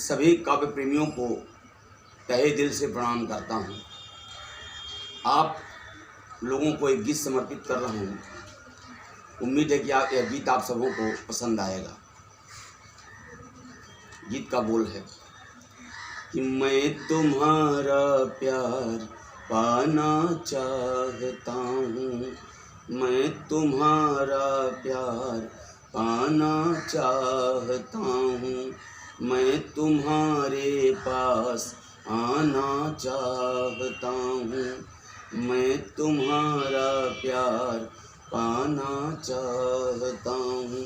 सभी काव्य प्रेमियों को तहे दिल से प्रणाम करता हूँ। आप लोगों को एक गीत समर्पित कर रहा हूँ। उम्मीद है कि यह गीत आप सबों को पसंद आएगा। गीत का बोल है कि मैं तुम्हारा प्यार पाना चाहता हूँ, मैं तुम्हारा प्यार पाना चाहता हूँ, मैं तुम्हारे पास आना चाहता हूँ, मैं तुम्हारा प्यार पाना चाहता हूँ,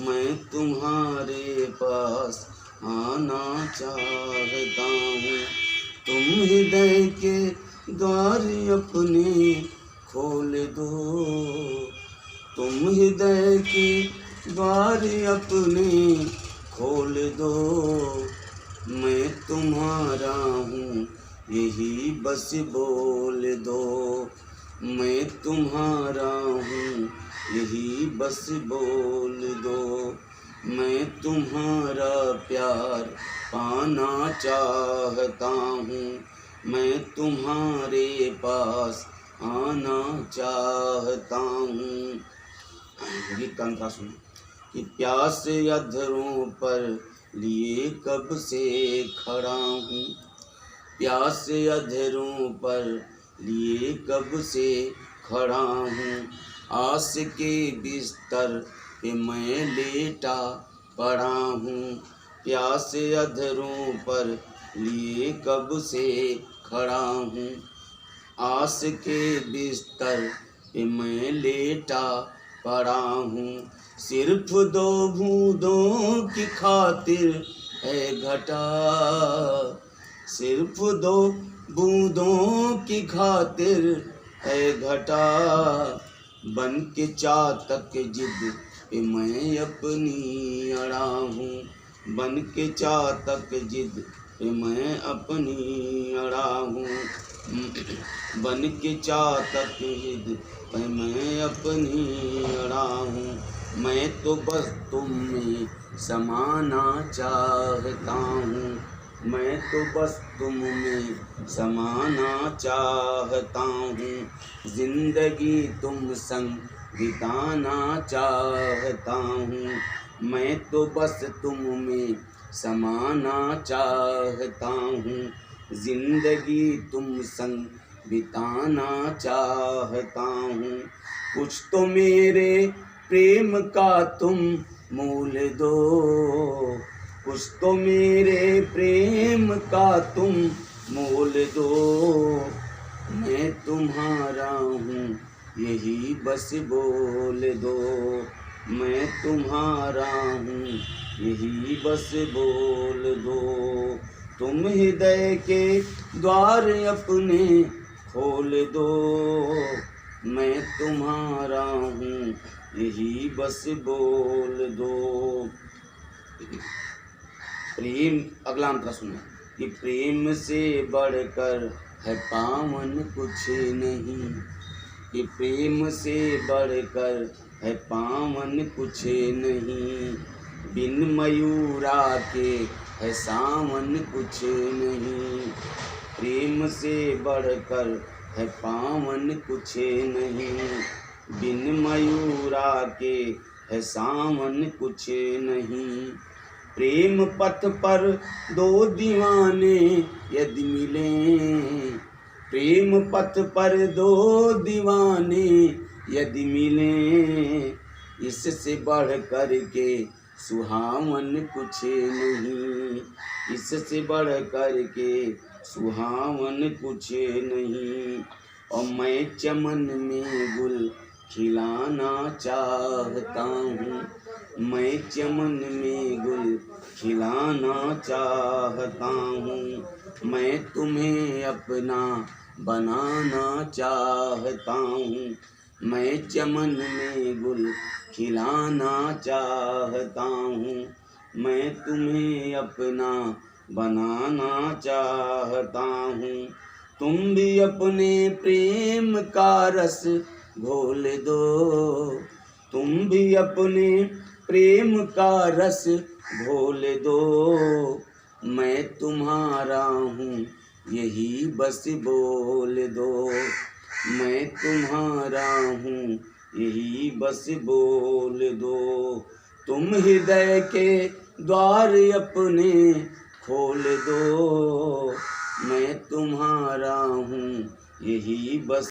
मैं तुम्हारे पास आना चाहता हूँ। तुम हृदय के द्वार अपने खोल दो, तुम हृदय के द्वार अपने खोल दो, मैं तुम्हारा हूँ यही बस बोल दो, मैं तुम्हारा हूँ यही बस बोल दो, मैं तुम्हारा प्यार पाना चाहता हूँ, मैं तुम्हारे पास आना चाहता हूँ। गीत का अंतरा सुनो कि प्यास अधरों पर लिए कब से खड़ा हूँ, प्यास अधरों पर लिए कब से खड़ा हूँ, आस के बिस्तर पे मैं लेटा पड़ा हूँ, प्यास अधरों पर लिए कब से खड़ा हूँ, आस के बिस्तर पे मैं लेटा पड़ा हूँ, सिर्फ दो बूंदों की खातिर है घटा, सिर्फ दो बूंदों की खातिर है घटा, बन के चातक जिद पे मैं अपनी अड़ा हूँ, बन के चातक जिद पे मैं अपनी अड़ा हूँ, बन के चातक जिद पे मैं अपनी अड़ा हूँ, मैं तो बस तुम में समाना चाहता हूँ, मैं तो बस तुम में समाना चाहता हूँ, जिंदगी तुम संग बिताना चाहता हूँ, मैं तो बस तुम में समाना चाहता हूँ, जिंदगी तुम संग बिताना चाहता हूँ, कुछ तो मेरे प्रेम का तुम मोल दो, कुछ तो मेरे प्रेम का तुम मोल दो, मैं तुम्हारा हूँ यही बस बोल दो, मैं तुम्हारा हूँ यही बस बोल दो, तुम हृदय के द्वार अपने खोल दो, मैं तुम्हारा हूँ यही बस बोल दो। प्रेम अगला अंतरा सुनो कि प्रेम से बढ़कर है पावन कुछ नहीं, कि प्रेम से बढ़कर है पावन कुछ नहीं, बिन मयूरा के है सावन कुछ नहीं, प्रेम से बढ़कर है पावन कुछ नहीं, बिन मयूरा के है सावन कुछ नहीं, प्रेम पथ पर दो दीवाने यदि मिलें, प्रेम पथ पर दो दीवाने यदि मिलें, इससे बढ़ कर के सुहावन कुछ नहीं, इससे बढ़ कर के सुहावन कुछ नहीं, और मैं चमन में गुल खिलाना चाहता हूँ, मैं चमन में गुल खिलाना चाहता हूँ, मैं तुम्हें अपना बनाना चाहता हूँ, मैं चमन में गुल खिलाना चाहता हूँ, मैं तुम्हें अपना बनाना चाहता हूँ, तुम भी अपने प्रेम का रस घोल दो, तुम भी अपने प्रेम का रस घोल दो, मैं तुम्हारा हूँ यही बस बोल दो, मैं तुम्हारा हूँ यही बस बोल दो। तुम हृदय के द्वार अपने खोल दो, मैं तुम्हारा हूँ यही बस